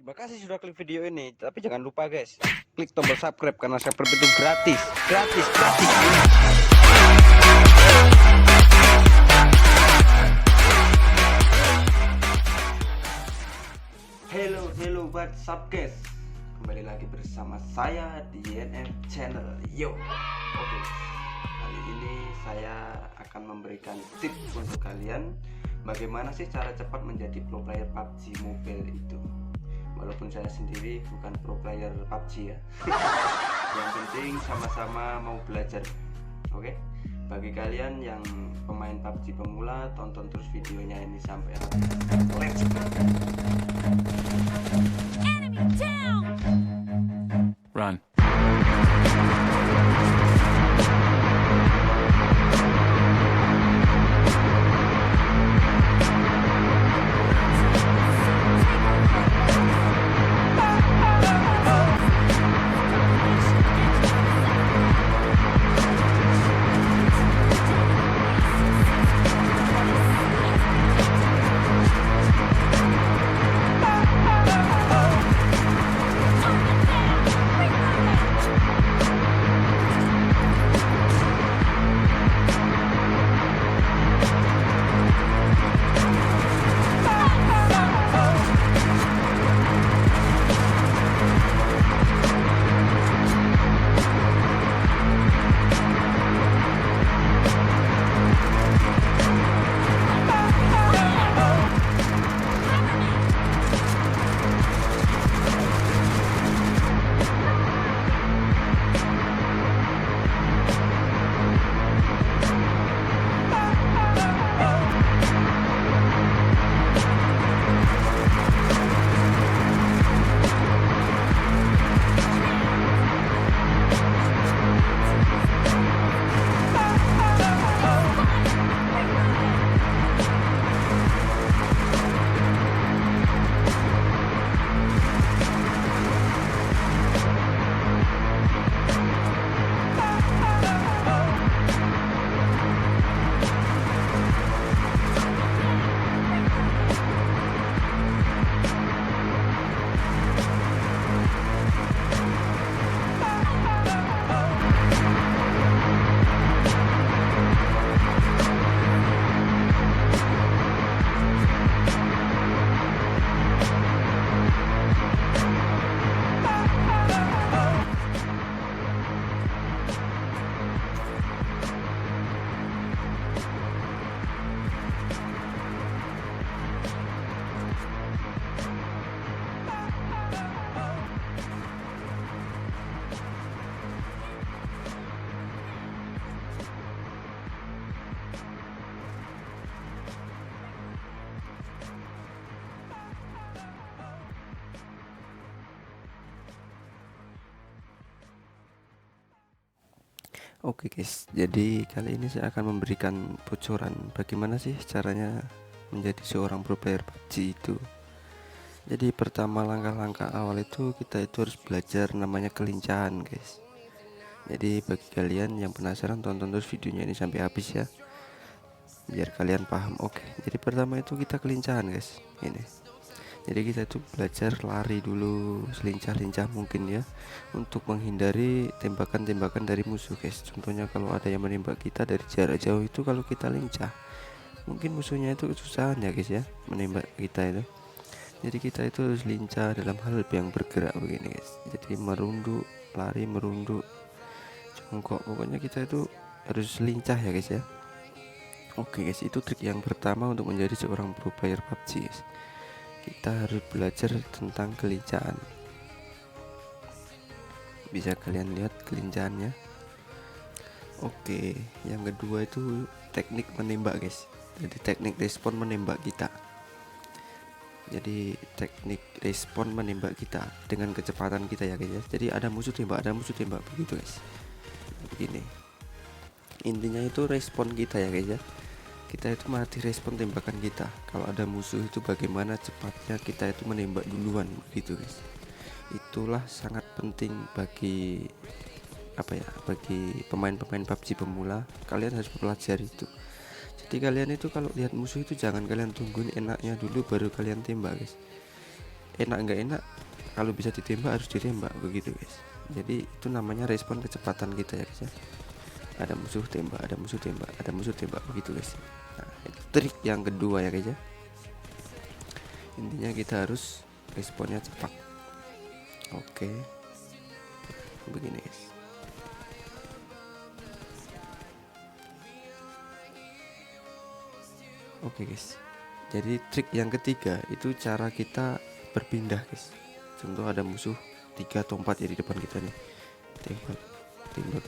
Terima kasih sudah klik video ini, tapi jangan lupa guys, klik tombol subscribe karena subscribe itu gratis. Hello, what's up guys? Kembali lagi bersama saya di YNF Channel. Yo. Oke. Kali ini saya akan memberikan tips untuk kalian bagaimana sih cara cepat menjadi pro player PUBG Mobile itu. Walaupun saya sendiri bukan pro player PUBG ya. Yang penting sama-sama mau belajar. Oke. Bagi kalian yang pemain PUBG pemula, tonton terus videonya ini sampai habis. Let's go. Enemy down! Run. Oke guys, jadi kali ini saya akan memberikan bocoran bagaimana sih caranya menjadi seorang pro player PUBG itu. Jadi pertama langkah-langkah awal itu kita itu harus belajar namanya kelincahan guys. Jadi bagi kalian yang penasaran tonton terus videonya ini sampai habis ya, biar kalian paham. Oke, jadi pertama itu kita kelincahan guys. Ini. Jadi kita itu belajar lari dulu selincah-lincah mungkin ya, untuk menghindari tembakan-tembakan dari musuh guys. Contohnya kalau ada yang menembak kita dari jarak jauh itu, kalau kita lincah mungkin musuhnya itu kesusahan ya guys ya menembak kita itu. Jadi kita itu harus lincah dalam hal yang bergerak begini guys. Jadi merunduk, lari, merunduk, jongkok, pokoknya kita itu harus lincah ya guys ya. Oke guys, itu trik yang pertama untuk menjadi seorang pro player PUBG guys. Kita harus belajar tentang kelincahan. Bisa kalian lihat kelincahannya. Oke, yang kedua itu teknik menembak guys. Jadi teknik respon menembak kita. Jadi teknik respon menembak kita dengan kecepatan kita ya guys. Jadi ada musuh tembak begitu guys. Begini. Intinya itu respon kita ya guys ya. Kita itu melatih respon tembakan kita. Kalau ada musuh itu bagaimana cepatnya kita itu menembak duluan gitu guys. Itulah sangat penting bagi bagi pemain-pemain PUBG pemula. Kalian harus pelajari itu. Jadi kalian itu kalau lihat musuh itu jangan kalian tungguin enaknya dulu baru kalian tembak guys. enak nggak enak, kalau bisa ditembak harus ditembak, begitu guys. Jadi itu namanya respon kecepatan kita ya guys ya. Ada musuh tembak, ada musuh tembak, ada musuh tembak, begitu guys. Nah, itu trik yang kedua ya guys ya. Intinya kita harus responnya cepat. Oke, begini guys. Oke guys, jadi trik yang ketiga itu cara kita berpindah guys. Contoh ada musuh 3 atau 4 ya di depan kita nih, tembak tembak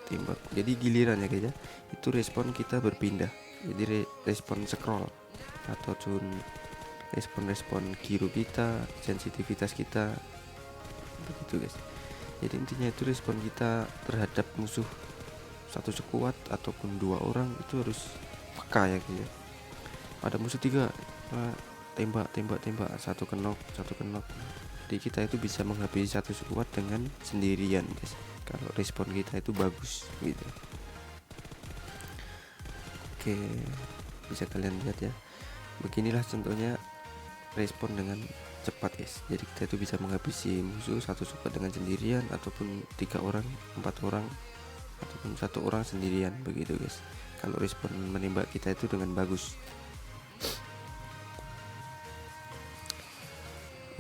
tembak, jadi giliran ya guys ya. Itu respon kita berpindah, jadi respon scroll atau respon giro kita, sensitivitas kita, begitu guys. Jadi intinya itu respon kita terhadap musuh satu sekuat ataupun 2 orang itu harus peka ya guys ya. Ada musuh 3, tembak, satu kenok. Jadi kita itu bisa menghabisi satu squad dengan sendirian guys, kalau respon kita itu bagus gitu. Oke, bisa kalian lihat ya, beginilah contohnya respon dengan cepat guys. Jadi kita itu bisa menghabisi musuh satu squad dengan sendirian, ataupun 3 orang, 4 orang, ataupun 1 orang sendirian, begitu guys, kalau respon menembak kita itu dengan bagus.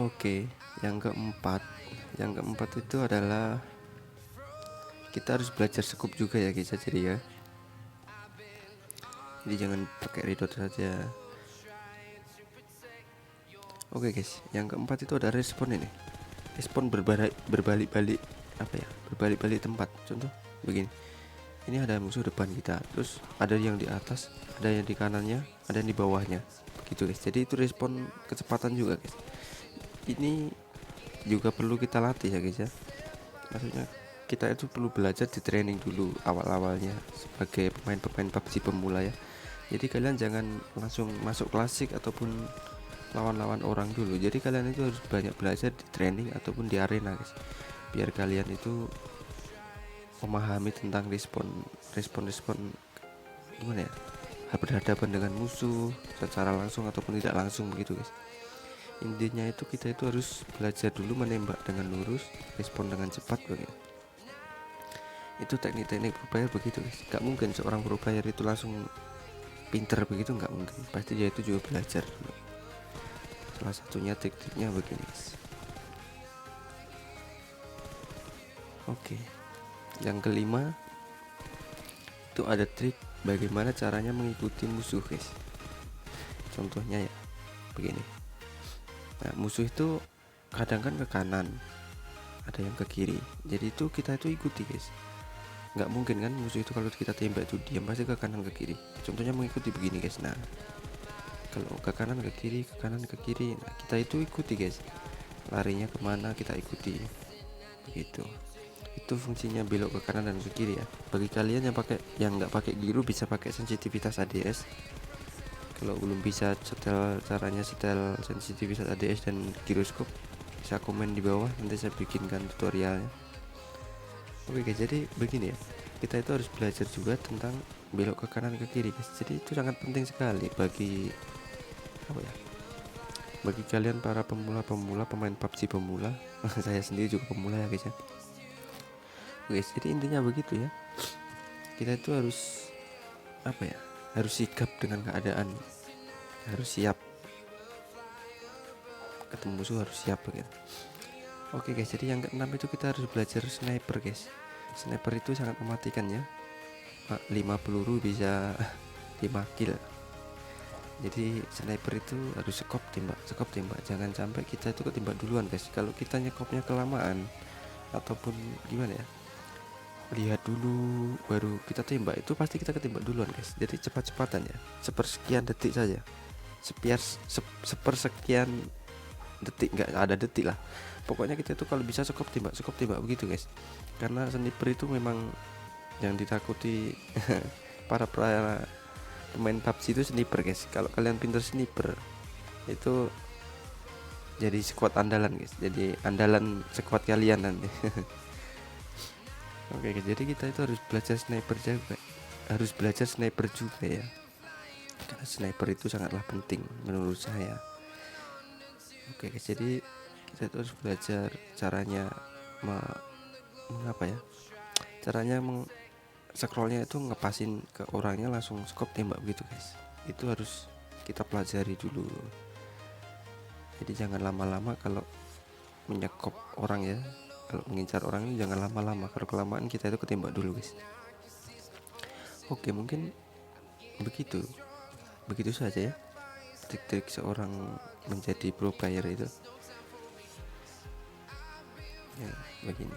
Oke, yang keempat itu adalah kita harus belajar scope juga ya guys. Jadi ya, jadi jangan pakai redot saja. Oke guys, yang keempat itu ada respon ini. Respon berbalik-balik berbalik-balik tempat. Contoh begini, ini ada musuh depan kita, terus ada yang di atas, ada yang di kanannya, ada yang di bawahnya, begitu guys. Jadi itu respon kecepatan juga guys. Ini juga perlu kita latih ya guys ya. Maksudnya kita itu perlu belajar di training dulu awal-awalnya sebagai pemain PUBG pemula ya. Jadi kalian jangan langsung masuk klasik ataupun lawan-lawan orang dulu. Jadi kalian itu harus banyak belajar di training ataupun di arena guys, biar kalian itu memahami tentang respon gimana ya, berhadapan dengan musuh secara langsung ataupun tidak langsung, begitu guys. Intinya itu kita itu harus belajar dulu menembak dengan lurus, respon dengan cepat, begitu. Itu teknik-teknik pro player begitu guys. Gak mungkin seorang pro player itu langsung pinter begitu, nggak mungkin. Pasti dia itu juga belajar. Salah satunya tekniknya begini guys. Oke, yang kelima itu ada trik bagaimana caranya mengikuti musuh guys. Contohnya ya begini. Nah, musuh itu kadang kan ke kanan, ada yang ke kiri. Jadi itu kita itu ikuti guys. Nggak mungkin kan musuh itu kalau kita tembak itu diam, pasti ke kanan ke kiri. Contohnya mengikuti begini guys. Nah, kalau ke kanan ke kiri, ke kanan ke kiri, nah kita itu ikuti guys. Larinya kemana kita ikuti, begitu. Itu fungsinya belok ke kanan dan ke kiri ya. Bagi kalian yang nggak pakai giro, bisa pakai sensitivitas ADS. Kalau belum bisa caranya setel sensitivitas ADS dan giroskop, bisa komen di bawah, nanti saya bikinkan tutorialnya. Oke guys, jadi begini ya, kita itu harus belajar juga tentang belok ke kanan ke kiri guys. Jadi itu sangat penting sekali bagi bagi kalian para pemula pemain PUBG pemula. Saya sendiri juga pemula ya guys ya. Guys, jadi intinya begitu ya, kita itu harus harus sigap dengan keadaan, harus siap ketemu musuh, harus siap begitu. Oke guys, jadi yang keenam itu kita harus belajar sniper guys. Sniper itu sangat mematikan ya, 5 peluru bisa 5 kill. Jadi sniper itu harus skop tembak, jangan sampai kita itu ketembak duluan guys. Kalau kita nyekopnya kelamaan ataupun gimana ya, lihat dulu baru kita tembak, itu pasti kita ketembak duluan guys. Jadi cepat-cepatan ya, sepersekian detik saja, sepersekian detik, nggak ada detik lah, pokoknya kita itu kalau bisa skop tembak begitu guys. Karena sniper itu memang yang ditakuti para pemain PUBG itu sniper guys. Kalau kalian pintar sniper itu jadi squad andalan guys, jadi andalan squad kalian nanti. Oke, jadi kita itu harus belajar sniper juga ya, karena sniper itu sangatlah penting menurut saya. Oke guys, jadi kita terus belajar caranya mengapa ya, caranya scrollnya itu ngepasin ke orangnya langsung skop tembak begitu guys. Itu harus kita pelajari dulu. Jadi jangan lama-lama kalau menyekop orang ya, kalau mengincar orang ini jangan lama-lama, kalau kelamaan kita itu ketembak dulu guys. Oke, mungkin begitu saja ya trik-trik seorang menjadi pro player itu ya. Begini,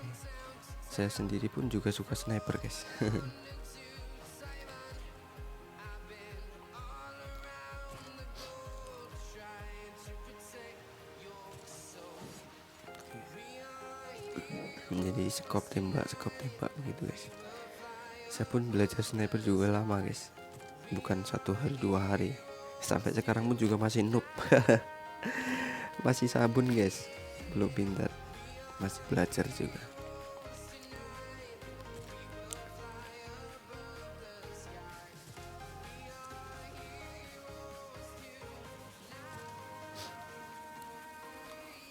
saya sendiri pun juga suka sniper guys. Menjadi skop tembak begitu guys. Saya pun belajar sniper juga lama guys, bukan 1 hari 2 hari, sampai sekarang pun juga masih noob. Masih sabun guys, belum pintar, masih belajar juga.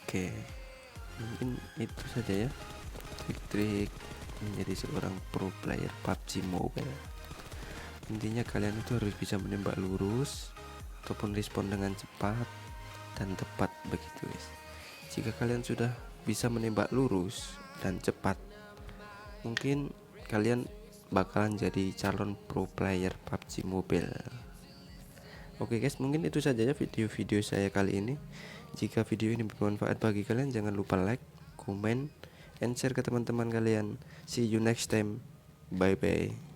Oke, mungkin itu saja ya trik-trik menjadi seorang pro player PUBG Mobile. Intinya kalian itu harus bisa menembak lurus ataupun respon dengan cepat dan tepat begitu guys. Jika kalian sudah bisa menembak lurus dan cepat, mungkin kalian bakalan jadi calon pro player PUBG Mobile. Oke guys, mungkin itu saja ya video-video saya kali ini. Jika video ini bermanfaat bagi kalian, jangan lupa like, comment, and share ke teman-teman kalian. See you next time. Bye bye.